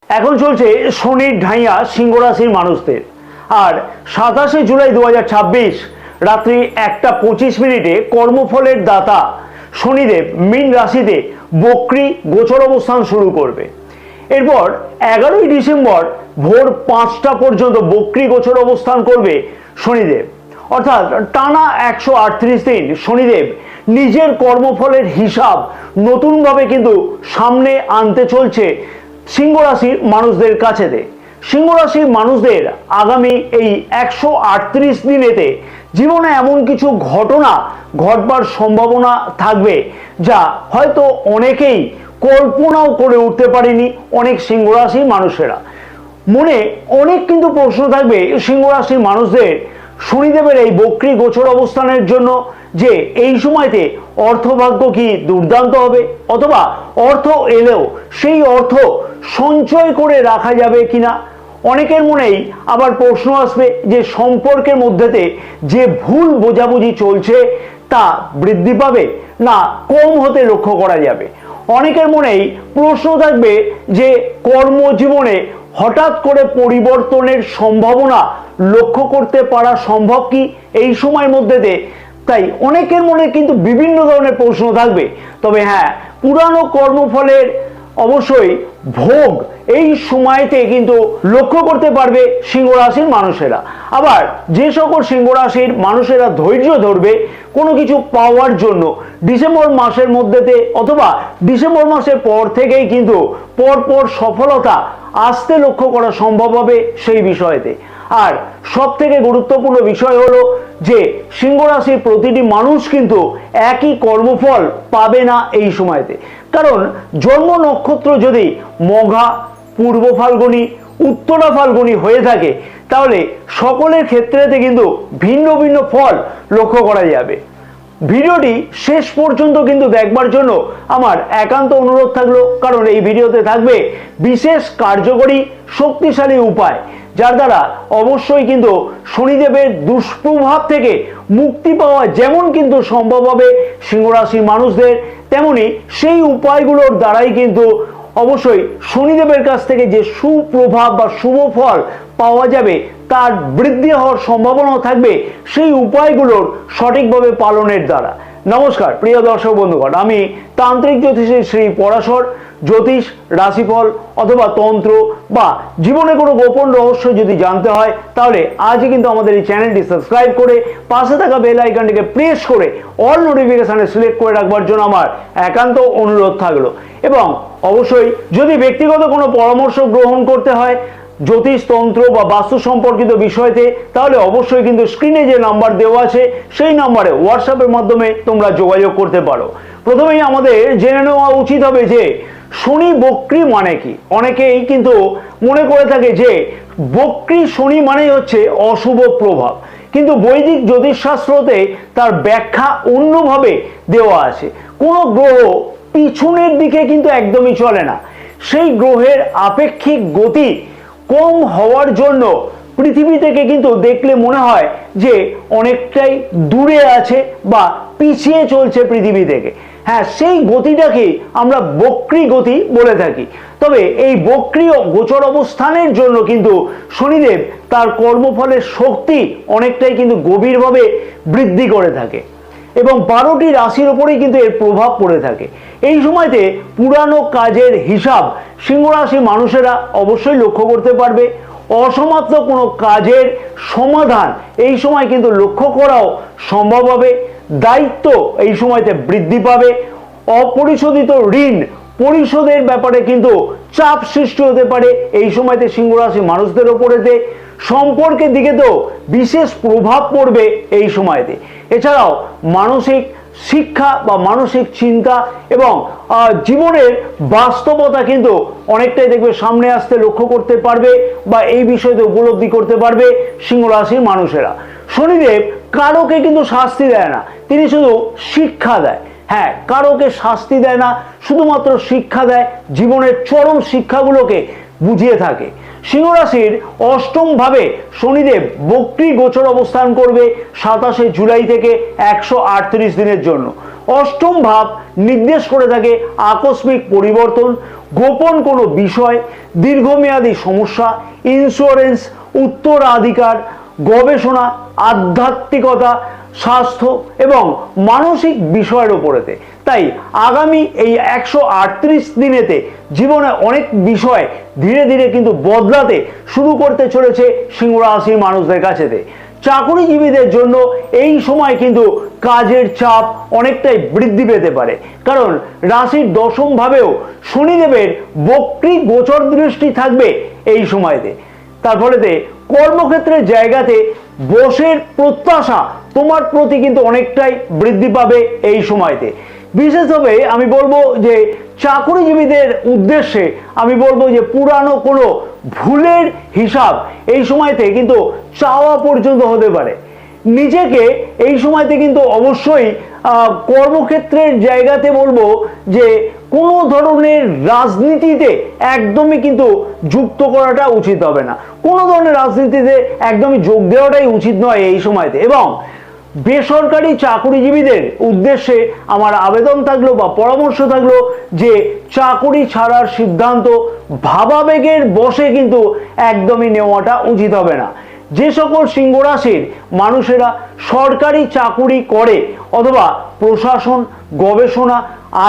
এখন চলছে শনির ঢাইয়া সিংহ রাশির মানুষদের। আর 27শে জুলাই 2026 রাত্রি 1:25 কর্মফলের দাতা শনিদেব মীন রাশিতে বক্রী গোচর অবস্থান শুরু করবে। এরপর 11ই ডিসেম্বর ভোর 5টা পর্যন্ত বক্রী গোচর অবস্থান করবে শনিদেব। অর্থাৎ টানা 138 দিন শনিদেব নিজের কর্মফলের হিসাব নতুনভাবে কিন্তু সামনে আনতে চলছে সিংহ রাশির মানুষদের কাছেতে। সিংহ রাশির মানুষদের আগামী এই 138 দিনেতে জীবনে এমন কিছু ঘটনা ঘটবার সম্ভাবনা থাকবে যা হয়তো অনেকেই কল্পনাও করে উঠতে পারেনি অনেক সিংহ রাশির মানুষেরা। মনে অনেক কিন্তু প্রশ্ন থাকবে সিংহ রাশির মানুষদের শনিদেবের এই বক্রী গোচর অবস্থানের জন্য, যে এই সময়তে অর্থভাগ্য কি দুর্দান্ত হবে, অথবা অর্থ এলেও সেই অর্থ সঞ্চয় করে রাখা যাবে কিনা। অনেকের মনেই আবার প্রশ্ন আসবে যে সম্পর্কের মধ্যেতে যে ভুল বোঝাবুঝি চলছে তা বৃদ্ধি পাবে না কম হতে লক্ষ্য করা যাবে। অনেকের মনেই প্রশ্ন থাকবে যে কর্মজীবনে হঠাৎ করে পরিবর্তনের সম্ভাবনা লক্ষ্য করতে পারা সম্ভব কি এই সময়ের মধ্যেতে। তাই অনেকের মনে কিন্তু বিভিন্ন ধরনের প্রশ্ন থাকবে। তবে হ্যাঁ, পুরানো কর্মফলের অবশ্যই ভোগ এই সময়তে কিন্তু লক্ষ্য করতে পারবে সিংহ রাশির মানুষেরা। আবার যে সকল সিংহ রাশির মানুষেরা ধৈর্য ধরবে কোনো কিছু পাওয়ার জন্য ডিসেম্বর মাসের মধ্যেতে অথবা ডিসেম্বর মাসের পর থেকেই কিন্তু পরপর সফলতা আসতে লক্ষ্য করা সম্ভব হবে সেই বিষয়েতে। আর সব থেকে গুরুত্বপূর্ণ বিষয় হলো যে সিংহ রাশির প্রতিটি মানুষ কিন্তু একই কর্মফল পাবে না এই সময়তে। কারণ জন্ম নক্ষত্র যদি মঘা, পূর্ব ফাল্গুনী, উত্তরা ফাল্গুনী হয়ে থাকে তাহলে সকলের ক্ষেত্রেতে কিন্তু ভিন্ন ভিন্ন ফল লক্ষ্য করা যাবে। ভিডিওটি শেষ পর্যন্ত কিন্তু দেখবার জন্য আমার একান্ত অনুরোধ থাকলো, কারণ এই ভিডিওতে থাকবে বিশেষ কার্যকরী শক্তিশালী উপায় যার দ্বারা অবশ্যই কিন্তু শনিদেবের দুষ্প্রভাব থেকে মুক্তি পাওয়া যেমন কিন্তু সম্ভব হবে সিংহ রাশির মানুষদের, তেমনি সেই উপায়গুলোর দ্বারাই কিন্তু অবশ্যই শনিদেবের কাছ থেকে যে সুপ্রভাব বা শুভ ফল পাওয়া যাবে তার বৃদ্ধি হওয়ার সম্ভাবনা থাকবে সেই উপায়গুলোর সঠিকভাবে পালনের দ্বারা। নমস্কার প্রিয় দর্শক বন্ধুগণ, আমি তান্ত্রিক জ্যোতিষী শ্রী পরাশর। জ্যোতিষ, রাশিফল অথবা তন্ত্র বা জীবনে কোনো গোপন রহস্য যদি জানতে হয় তাহলে আজই কিন্তু আমাদের এই চ্যানেলটি সাবস্ক্রাইব করে পাশে থাকা বেল আইকনটিকে প্রেস করে অল নোটিফিকেশনে সিলেক্ট করে রাখবার জন্য আমার একান্ত অনুরোধ থাকলো। এবং অবশ্যই যদি ব্যক্তিগত কোনো পরামর্শ গ্রহণ করতে হয় জ্যোতিষ, তন্ত্র বা বাস্তু সম্পর্কিত বিষয়তে, তাহলে অবশ্যই কিন্তু স্ক্রিনে যে নাম্বার দেওয়া আছে সেই নাম্বারে হোয়াটসঅ্যাপের মাধ্যমে তোমরা যোগাযোগ করতে পারো। প্রথমেই আমাদের জেনে নেওয়া উচিত হবে যে শনি বক্রী মানে কি। অনেকেই কিন্তু মনে করে থাকে যে বক্রী শনি মানেই হচ্ছে অশুভ প্রভাব, কিন্তু বৈদিক জ্যোতিষশাস্ত্রতে তার ব্যাখ্যা অন্যভাবে দেওয়া আছে। কোনো গ্রহ পিছনের দিকে কিন্তু একদমই চলে না, সেই গ্রহের আপেক্ষিক গতি কম হওয়ার জন্য পৃথিবী থেকে কিন্তু দেখলে মনে হয় যে অনেকটাই দূরে আছে বা পিছিয়ে চলছে পৃথিবী থেকে। হ্যাঁ, সেই গতিটাকে আমরা বক্রী গতি বলে থাকি। তবে এই বক্রী গোচর অবস্থানের জন্য কিন্তু শনিদেব তার কর্মফলের শক্তি অনেকটাই কিন্তু গভীরভাবে বৃদ্ধি করে থাকে এবং 12টি রাশির ওপরেই কিন্তু এর প্রভাব পড়ে থাকে। এই সময়তে পুরানো কাজের হিসাব সিংহ রাশির মানুষেরা অবশ্যই লক্ষ্য করতে পারবে। অসমাপ্ত কোনো কাজের সমাধান এই সময় কিন্তু লক্ষ্য করাও সম্ভব হবে। দায়িত্ব এই সময়তে বৃদ্ধি পাবে। অপরিশোধিত ঋণ পরিশোধের ব্যাপারে কিন্তু চাপ সৃষ্টি হতে পারে এই সময়তে সিংহ রাশির মানুষদের ওপরেতে। সম্পর্কের দিকে তো বিশেষ প্রভাব পড়বে এই সময়তে। এছাড়াও মানসিক শিক্ষা বা মানসিক চিন্তা এবং জীবনের বাস্তবতা কিন্তু অনেকটাই দেখবে সামনে আসতে লক্ষ্য করতে পারবে বা এই বিষয়তে উপলব্ধি করতে পারবে সিংহ রাশির মানুষেরা। শনিদেব কারোকে কিন্তু শাস্তি দেয় না, তিনি শুধু শিক্ষা দেয়। হ্যাঁ, কারোকে শাস্তি দেয় না, শুধুমাত্র শিক্ষা দেয়, জীবনের চরম শিক্ষাগুলোকে বুঝিয়ে থাকে। সিংহ রাশির অষ্টম ভাবে শনিদেব বক্রী গোচর অবস্থান করবে 27শে জুলাই থেকে 138 দিনের জন্য। অষ্টম ভাব নির্দেশ করে থাকে আকস্মিক পরিবর্তন, গোপন কোনো বিষয়, দীর্ঘমেয়াদী সমস্যা, ইন্স্যুরেন্স, উত্তরাধিকার, গবেষণা, আধ্যাত্মিকতা, স্বাস্থ্য এবং মানসিক বিষয়ের উপরেতে। তাই আগামী এই 138 দিনেতে জীবনে অনেক বিষয় ধীরে ধীরে কিন্তু বদলাতে শুরু করতে চলেছে সিংহ রাশির মানুষদের কাছেতে। চাকুরিজীবীদের জন্য এই সময় কিন্তু কাজের চাপ অনেকটাই বৃদ্ধি পেতে পারে, কারণ রাশির দশম ভাবেও শনিদেবের বক্রী গোচর দৃষ্টি থাকবে এই সময়তে। তার ফলেতে কর্মক্ষেত্রের জায়গাতে বসের প্রত্যাশা তোমার প্রতি কিন্তু অনেকটাই বৃদ্ধি পাবে এই সময়তে। বিশেষভাবে আমি বলবো যে চাকুরিজীবীদের উদ্দেশ্যে আমি বলবো যে পুরানো কোনো ভুলের হিসাব এই সময়তে কিন্তু চাওয়া পর্যন্ত হতে পারে। নিজেকে এই সময়তে কিন্তু অবশ্যই কর্মক্ষেত্রের জায়গাতে বলবো যে কোনো ধরনের রাজনীতিতে একদমই কিন্তু যুক্ত করাটা উচিত হবে না, কোনো ধরনের রাজনীতিতে একদমই যোগ দেওয়াটাই উচিত নয় এই সময়তে। এবং বেসরকারি চাকুরিজীবীদের উদ্দেশ্যে আমার আবেদন থাকলো বা পরামর্শ থাকলো যে চাকুরি ছাড়ার সিদ্ধান্ত ভাবাবেগের বশে কিন্তু একদমই নেওয়াটা উচিত হবে না। যে সকল সিংহ রাশির মানুষেরা সরকারি চাকুরি করে অথবা প্রশাসন, গবেষণা,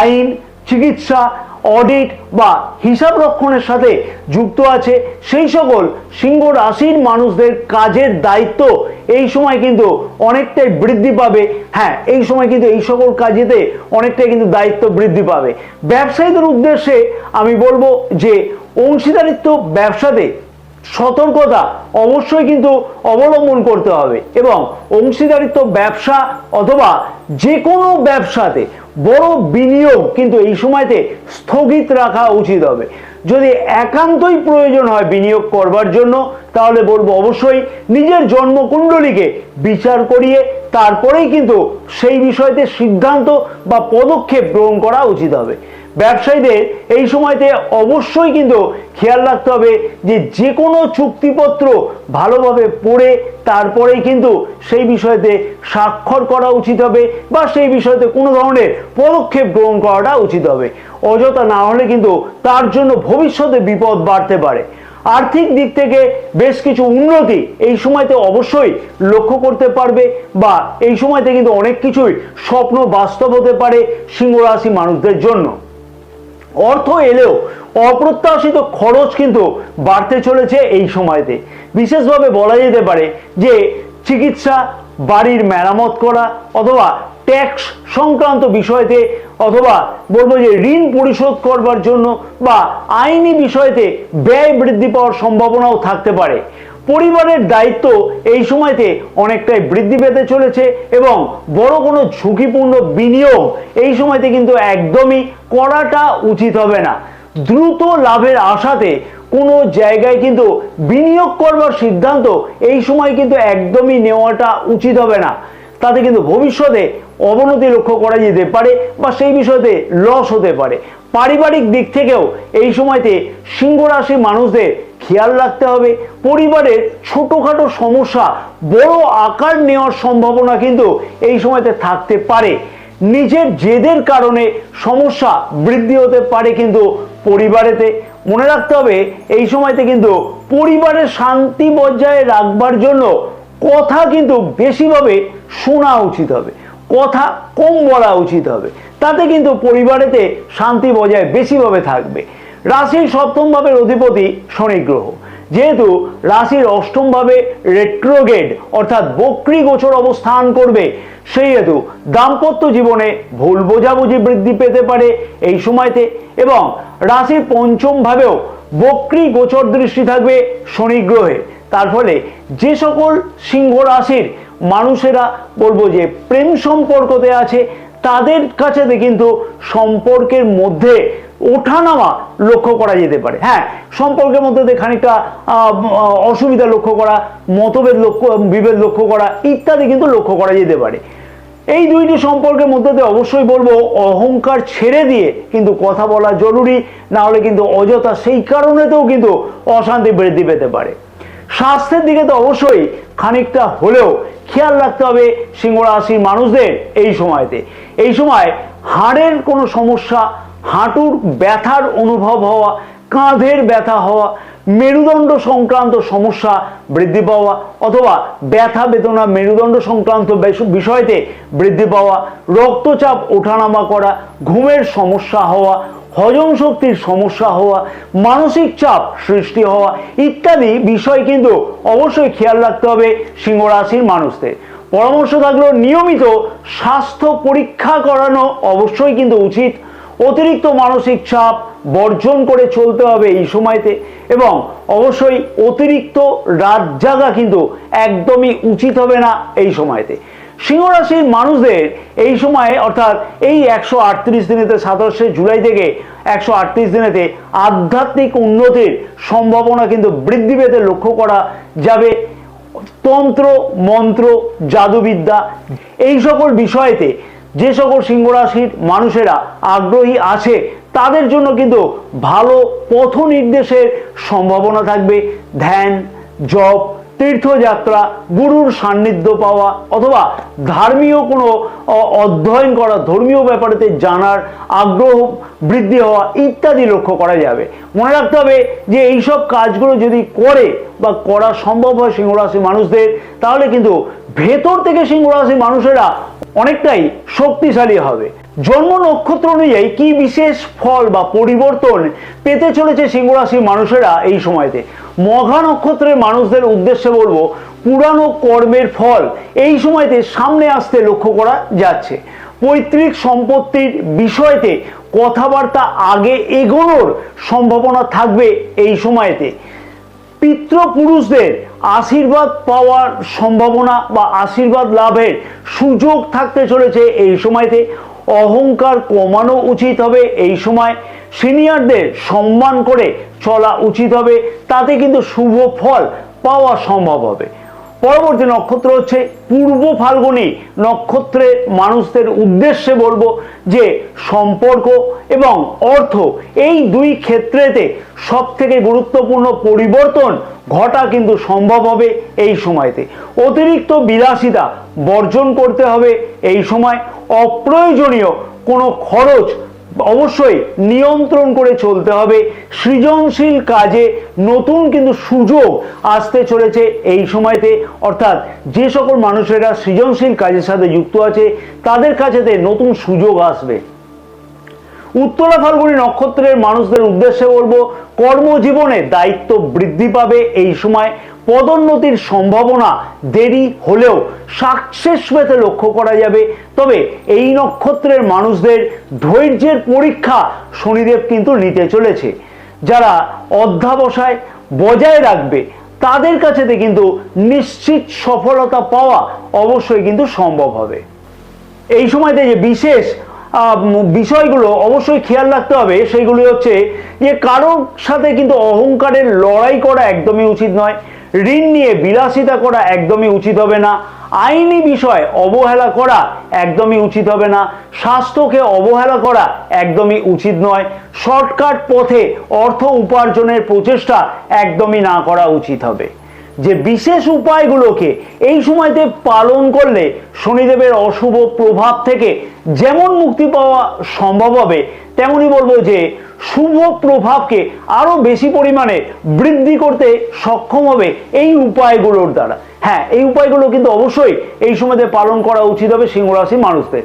আইন, চিকিৎসা, অডিট বা হিসাব রক্ষণের সাথে যুক্ত আছে, সেই সকল সিংহ রাশির মানুষদের কাজের দায়িত্ব এই সময় কিন্তু অনেকটাই বৃদ্ধি পাবে। হ্যাঁ, এই সময় কিন্তু এই সকল কাজেতে অনেকটাই কিন্তু দায়িত্ব বৃদ্ধি পাবে। ব্যবসায়ীদের উদ্দেশ্যে আমি বলবো যে অংশীদারিত্ব ব্যবসাতে সতর্কতা অবশ্যই কিন্তু অবলম্বন করতে হবে এবং অংশীদারিত্ব ব্যবসা অথবা যে কোনো ব্যবসাতে বড় বিনিয়োগ কিন্তু এই সময়তে স্থগিত রাখা উচিত হবে। যদি একান্তই প্রয়োজন হয় বিনিয়োগ করবার জন্য তাহলে বলবো অবশ্যই নিজের জন্মকুণ্ডলীকে বিচার করিয়ে তারপরেই কিন্তু সেই বিষয়তে সিদ্ধান্ত বা পদক্ষেপ গ্রহণ করা উচিত হবে। ব্যবসায়ীদের এই সময়তে অবশ্যই কিন্তু খেয়াল রাখতে হবে যে যে কোনো চুক্তিপত্র ভালোভাবে পড়ে তারপরেই কিন্তু সেই বিষয়তে স্বাক্ষর করা উচিত হবে বা সেই বিষয়তে কোনো ধরনের পদক্ষেপ গ্রহণ করাটা উচিত হবে। অযথা না হলে কিন্তু তার জন্য ভবিষ্যতে বিপদ বাড়তে পারে। আর্থিক দিক থেকে বেশ কিছু উন্নতি এই সময়তে অবশ্যই লক্ষ্য করতে পারবে বা এই সময়তে কিন্তু অনেক কিছুই স্বপ্ন বাস্তব হতে পারে সিংহ রাশি মানুষদের জন্য। অর্থ এলেও অপ্রত্যাশিত খরচ কিন্তু বাড়তে চলেছে এই সময়তে। বিশেষভাবে বলা যেতে পারে যে চিকিৎসা, বাড়ির মেরামত করা অথবা ট্যাক্স সংক্রান্ত বিষয়তে অথবা বলবো যে ঋণ পরিশোধ করবার জন্য বা আইনি বিষয়তে ব্যয় বৃদ্ধি পাওয়ার সম্ভাবনাও থাকতে পারে। পরিবারের দায়িত্ব এই সময়তে অনেকটাই বৃদ্ধি পেতে চলেছে এবং বড় কোনো ঝুঁকিপূর্ণ বিনিয়োগ এই সময়তে কিন্তু একদমই করাটা উচিত হবে না। দ্রুত লাভের আশাতে কোনো জায়গায় কিন্তু বিনিয়োগ করবার সিদ্ধান্ত এই সময় কিন্তু একদমই নেওয়াটা উচিত হবে না, তাতে কিন্তু ভবিষ্যতে অবনতি লক্ষ্য করা যেতে পারে বা সেই বিষয়তে লস হতে পারে। পারিবারিক দিক থেকেও এই সময়তে সিংহ রাশি মানুষদের খেয়াল রাখতে হবে। পরিবারের ছোটখাটো সমস্যা বড় আকার নেওয়ার সম্ভাবনা কিন্তু এই সময়তে থাকতে পারে। নিজের জেদের কারণে সমস্যা বৃদ্ধি হতে পারে কিন্তু পরিবারেতে। মনে রাখতে হবে এই সময়তে কিন্তু পরিবারের শান্তি বজায় রাখবার জন্য কথা কিন্তু বেশিভাবে শোনা উচিত হবে, কথা কম বলা উচিত হবে, তাতে কিন্তু পরিবারেতে শান্তি বজায় বেশিভাবে থাকবে। রাশির সপ্তম ভাবের অধিপতি শনি গ্রহ, যেহেতু রাশির অষ্টম ভাবে রেট্রোগেড অর্থাৎ বক্রী গোচর অবস্থান করবে, সেই হেতু দাম্পত্য জীবনে ভুল বোঝাবুঝি বৃদ্ধি পেতে পারে এই সময়তে। এবং রাশির পঞ্চম ভাবেও বক্রী গোচর দৃষ্টি থাকবে শনি গ্রহে। তার ফলে যে সকল সিংহ রাশির মানুষেরা বলবো যে প্রেম সম্পর্কতে আছে তাদের কাছে কিন্তু সম্পর্কের মধ্যে ওঠানামা লক্ষ্য করা যেতে পারে। হ্যাঁ, সম্পর্কের মধ্যে খানিকটা অসুবিধা লক্ষ্য করা, মতভেদ বিভেদ লক্ষ্য করা ইত্যাদি কিন্তু লক্ষ্য করা যেতে পারে। এই দুইটি সম্পর্কের মধ্যে অবশ্যই বলবো অহংকার ছেড়ে দিয়ে কিন্তু কথা বলা জরুরি, না হলে কিন্তু অযথা সেই কারণেতেও কিন্তু অশান্তি বৃদ্ধি পেতে পারে। স্বাস্থ্যের দিকে তো অবশ্যই খানিকটা হলেও খেয়াল রাখতে হবে সিংহ রাশির মানুষদের এই সময়তে। এই সময় হাড়ের কোনো সমস্যা, হাঁটুর ব্যথার অনুভব হওয়া, কাঁধের ব্যথা হওয়া, মেরুদণ্ড সংক্রান্ত সমস্যা বৃদ্ধি পাওয়া অথবা ব্যথা বেদনা মেরুদণ্ড সংক্রান্ত বিষয়তে বৃদ্ধি পাওয়া, রক্তচাপ ওঠানামা করা, ঘুমের সমস্যা হওয়া, হজম শক্তির সমস্যা হওয়া, মানসিক চাপ সৃষ্টি হওয়া ইত্যাদি বিষয় কিন্তু অবশ্যই খেয়াল রাখতে হবে সিংহ রাশির মানুষদের। পরামর্শ থাকলো নিয়মিত স্বাস্থ্য পরীক্ষা করানো অবশ্যই কিন্তু উচিত। অতিরিক্ত মানসিক চাপ বর্জন করে চলতে হবে এই সময়তে এবং অবশ্যই অতিরিক্ত রাত জাগা কিন্তু একদমই উচিত হবে না এই সময়তে। সিংহ রাশির মানুষদের এই সময়ে অর্থাৎ এই 138 দিনেতে 27শে জুলাই থেকে 138 দিনেতে আধ্যাত্মিক উন্নতির সম্ভাবনা কিন্তু বৃদ্ধি পেতে লক্ষ্য করা যাবে। তন্ত্র মন্ত্র জাদুবিদ্যা এই সকল বিষয়েতে যে সকল সিংহ রাশির মানুষেরা আগ্রহী আছে তাদের জন্য কিন্তু ভালো পথ নির্দেশের সম্ভাবনা থাকবে। ধ্যান, জপ, তীর্থযাত্রা, গুরুর সান্নিধ্য পাওয়া অথবা ধর্মীয় কোনো অধ্যয়ন করা, ধর্মীয় ব্যাপারেতে জানার আগ্রহ বৃদ্ধি হওয়া ইত্যাদি লক্ষ্য করা যাবে। মনে রাখতে হবে যে এইসব কাজগুলো যদি করে বা করা সম্ভব হয় সিংহ রাশির মানুষদের, তাহলে কিন্তু ভেতর থেকে সিংহ রাশির মানুষেরা অনেকটাই শক্তিশালী হবে। জন্ম নক্ষত্র অনুযায়ী কি বিশেষ ফল বা পরিবর্তন পেতে চলেছে সিংহ রাশির মানুষেরা এই সময়তে? মঘা নক্ষত্রের মানুষদের উদ্দেশ্যে বলবো, পুরানো কর্মের ফল এই সময়তে সামনে আসতে লক্ষ্য করা যাচ্ছে। পৈতৃক সম্পত্তির বিষয়তে কথাবার্তা আগে এগোনোর সম্ভাবনা থাকবে এই সময়তে। পিতৃপুরুষদের আশীর্বাদ পাওয়ার সম্ভাবনা বা আশীর্বাদ লাভের সুযোগ থাকতে চলেছে এই সময়তে। অহংকার কমানো উচিত হবে এই সময়। সিনিয়রদের সম্মান করে চলা উচিত হবে, তাতে কিন্তু শুভ ফল পাওয়া সম্ভব হবে। পরবর্তী নক্ষত্র হচ্ছে পূর্ব ফাল্গুনী নক্ষত্রের মানুষদের উদ্দেশ্যে বলবো যে সম্পর্ক এবং অর্থ এই দুই ক্ষেত্রেতে সব থেকে গুরুত্বপূর্ণ পরিবর্তন ঘটা কিন্তু সম্ভব হবে এই সময়তে। অতিরিক্ত বিলাসিতা বর্জন করতে হবে এই সময়। অপ্রয়োজনীয় কোনো খরচ অবশ্যই নিয়ন্ত্রণ করে চলতে হবে। সৃজনশীল কাজে নতুন কিন্তু সুযোগ আসতে চলেছে এই সময়তে, অর্থাৎ যে সকল মানুষেরা সৃজনশীল কাজের সাথে যুক্ত আছে তাদের কাছেতে নতুন সুযোগ আসবে। উত্তরা ফাল্গুনী নক্ষত্রের মানুষদের উদ্দেশ্যে বলবো, কর্মজীবনে দায়িত্ব বৃদ্ধি পাবে এই সময়। পদোন্নতির সম্ভাবনা দেরি হলেও সাকসেস পেতে লক্ষ্য করা যাবে। তবে এই নক্ষত্রের মানুষদের ধৈর্যের পরীক্ষা শনিদেব কিন্তু নিতে চলেছে। যারা অধ্যাবসায় বজায় রাখবে তাদের কাছেতে কিন্তু নিশ্চিত সফলতা পাওয়া অবশ্যই কিন্তু সম্ভব হবে। এই সময়তে যে বিশেষ বিষয়গুলো অবশ্যই খেয়াল রাখতে হবে সেইগুলি হচ্ছে যে কারোর সাথে কিন্তু অহংকারের লড়াই করা একদমই উচিত নয়। ঋণ নিয়ে বিলাসিতা করা একদমই উচিত হবে না। আইনি বিষয় অবহেলা করা একদমই উচিত হবে না। স্বাস্থ্যকে অবহেলা করা একদমই উচিত নয়। শর্টকাট পথে অর্থ উপার্জনের প্রচেষ্টা একদমই না করা উচিত হবে। যে বিশেষ উপায়গুলোকে এই সময়তে পালন করলে শনিদেবের অশুভ প্রভাব থেকে যেমন মুক্তি পাওয়া সম্ভব হবে, তেমনি বলবো যে শুভ প্রভাবকে আরো বেশি পরিমাণে বৃদ্ধি করতে সক্ষম হবে এই উপায়গুলোর দ্বারা। হ্যাঁ, এই উপায়গুলো কিন্তু অবশ্যই এই সময়তে পালন করা উচিত হবে সিংহ রাশির মানুষদের।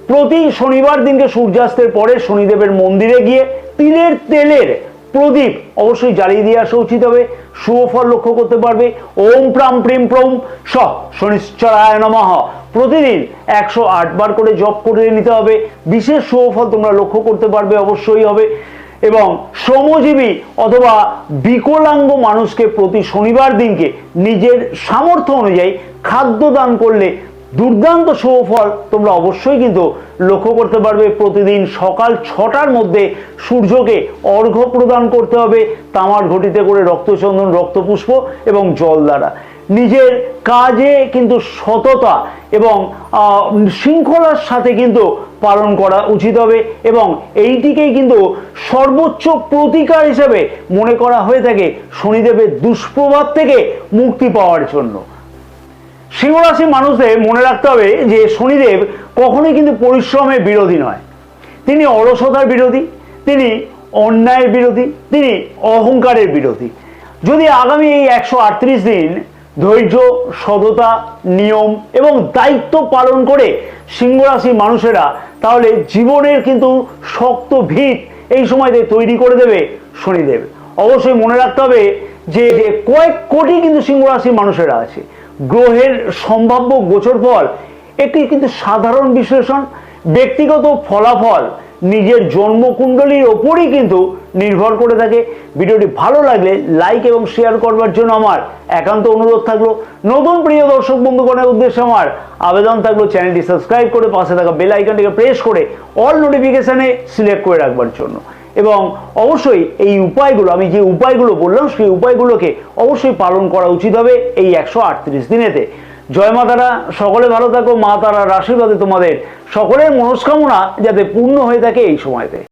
প্রতি শনিবার দিনকে সূর্যাস্তের পরে শনিদেবের মন্দিরে গিয়ে তিলের তেলের প্রদীপ অবশ্যই জ্বালিয়ে দিয়ে আসা উচিত হবে। শুভ ফল লক্ষ্য করতে পারবে। ওম প্রাম প্রিম প্রম স শনিশ্চরায় নমঃ প্রতিদিন 108 বার করে জপ করে নিতে হবে। বিশেষ শুভ ফল তোমরা লক্ষ্য করতে পারবে অবশ্যই হবে। এবং শ্রমজীবী অথবা বিকলাঙ্গ মানুষকে প্রতি শনিবার দিনকে নিজের সামর্থ্য অনুযায়ী খাদ্য দান করলে দুর্দান্ত শুভ ফল তোমরা অবশ্যই কিন্তু লক্ষ্য করতে পারবে। প্রতিদিন সকাল 6টার মধ্যে সূর্যকে অর্ঘ্য প্রদান করতে হবে তামার ঘটিতে করে রক্তচন্দন, রক্তপুষ্প এবং জল দ্বারা। নিজের কাজে কিন্তু সততা এবং শৃঙ্খলার সাথে কিন্তু পালন করা উচিত হবে এবং এইটিকেই কিন্তু সর্বোচ্চ প্রতিকার হিসেবে মনে করা হয়ে থাকে শনিদেবের দুষ্প্রভাব থেকে মুক্তি পাওয়ার জন্য। সিংহ রাশির মানুষদের মনে রাখতে হবে যে শনিদেব কখনোই কিন্তু পরিশ্রমের বিরোধী নয়, তিনি অলসতার বিরোধী। তিনি অন্যায়ের বিরোধী, তিনি অহংকারের বিরোধী। যদি আগামী এই 138 দিন ধৈর্য, সততা, নিয়ম এবং দায়িত্ব পালন করে সিংহ রাশির মানুষেরা, তাহলে জীবনের কিন্তু শক্ত ভিত এই সময়তে তৈরি করে দেবে শনিদেব। অবশ্যই মনে রাখতে হবে যে কয়েক কোটি কিন্তু সিংহ রাশির মানুষেরা আছে। গ্রহের সম্ভাব্য গোচর ফল একটি কিন্তু সাধারণ বিশ্লেষণ, ব্যক্তিগত ফলাফল নিজের জন্মকুণ্ডলীর ওপরই কিন্তু নির্ভর করে থাকে। ভিডিওটি ভালো লাগলে লাইক এবং শেয়ার করবার জন্য আমার একান্ত অনুরোধ থাকলো। নতুন প্রিয় দর্শক বন্ধুগণের উদ্দেশ্যে আমার আবেদন থাকলো চ্যানেলটি সাবস্ক্রাইব করে পাশে থাকা বেল আইকনটিকে প্রেস করে অল নোটিফিকেশনে সিলেক্ট করে রাখবার জন্য। এবং অবশ্যই এই উপায়গুলো, আমি যে উপায়গুলো বললাম সেই উপায়গুলোকে অবশ্যই পালন করা উচিত হবে এই 138 দিনেতে। জয় মা তারা, সকলে ভালো থাকো। মা তারার আশীর্বাদে তোমাদের সকলের মনস্কামনা যাতে পূর্ণ হয়ে থাকে এই সময়তে।